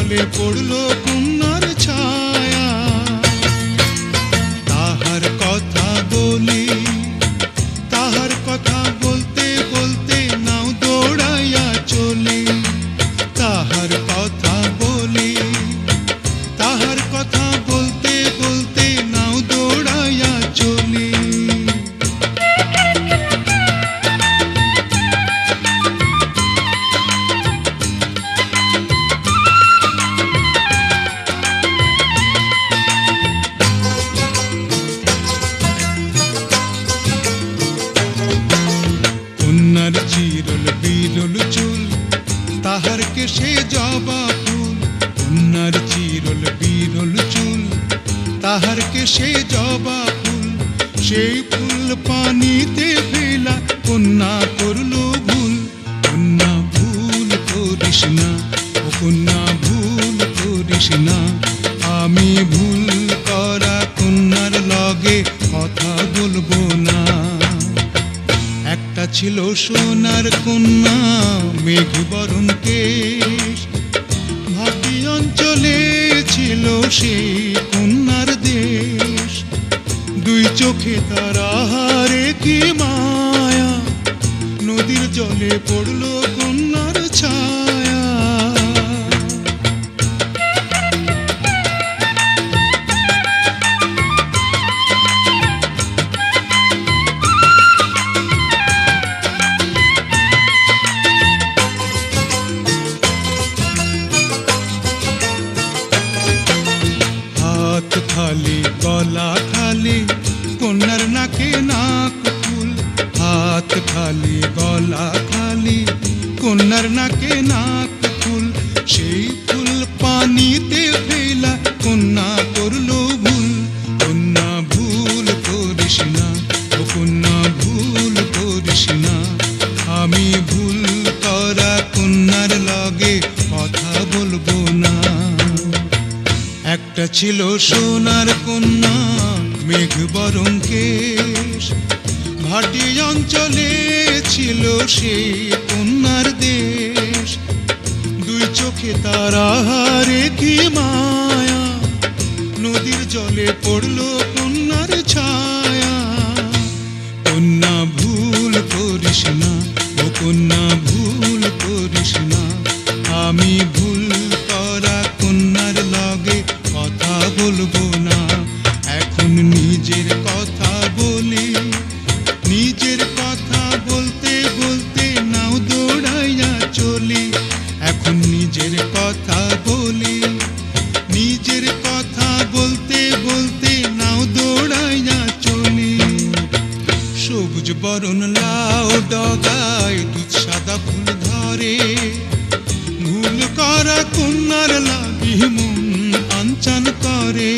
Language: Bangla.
জলে পড়লো কন্যার ছায়া। তাহার কথা বলি, তাহার কথা বলতে বলতে নাও দৌড়াইয়া চলি। তাহার কথা বলি, তাহার কথা বলতে বলতে নাও দৌড়াইয়া চলি। কন্যার চিরল বিরল চুল, তাহার কেশে জবা ফুল। কন্যার চিরল বিরল চুল, তাহার কেশে জবা ফুল। সেই ফুল পানিতে ফেলা কন্যা করলো ভুল। কন্যা ভুল করিস না, ও কন্যা ভুল করিস না। আমি ভুল করা কন্যার লগে কথা বলবো না। একটা ছিল সোনার কন্যা, মেঘ বরণ কেশ। ভাটি অঞ্চলে ছিল সেই কন্যার দেশ। দুই চোখে তার আহারে কি মায়া, নদীর জলে পড়লো কন্যার ছায়া। হাত খালি গলা খালি কন্যার নাকে নাক ফুল। হাত খালি গলা খালি কন্যার নাকে নাক ফুল। সেই ফুল পানিতে ফেলা কন্যা করলো ভুল। কন্যা ভুল করিস না, ও কন্যা ভুল করিস না। আমি ভুল করা কন্যার লগে কথা বলবো না। একটা ছিল সোনার কন্যা, মেঘ বরণ কেশ। ভাটি অঞ্চলে ছিল সেই কন্যার দেশ। দুই চোখে তার আহারে কি মায়া, নদীর জলে পড়লো কন্যার ছায়া। কন্যা ভুল করিস না, ও কন্যা ভুল করিস না। আমি ভুল করা কন্যার লগে কথা বলবো না। এখন নিজের কথা বলি, নিজের কথা বলতে বলতে নাও দৌড়াইয়া চলি। এখন নিজের কথা বলি, নিজের কথা বলতে বলতে নাও দৌড়াইয়া চলি। সবুজ বরণ লাউ ডগায় দুধ সাদা ফুল ধরে। ভুল করা কন্যার লাগি মন আনচান করে।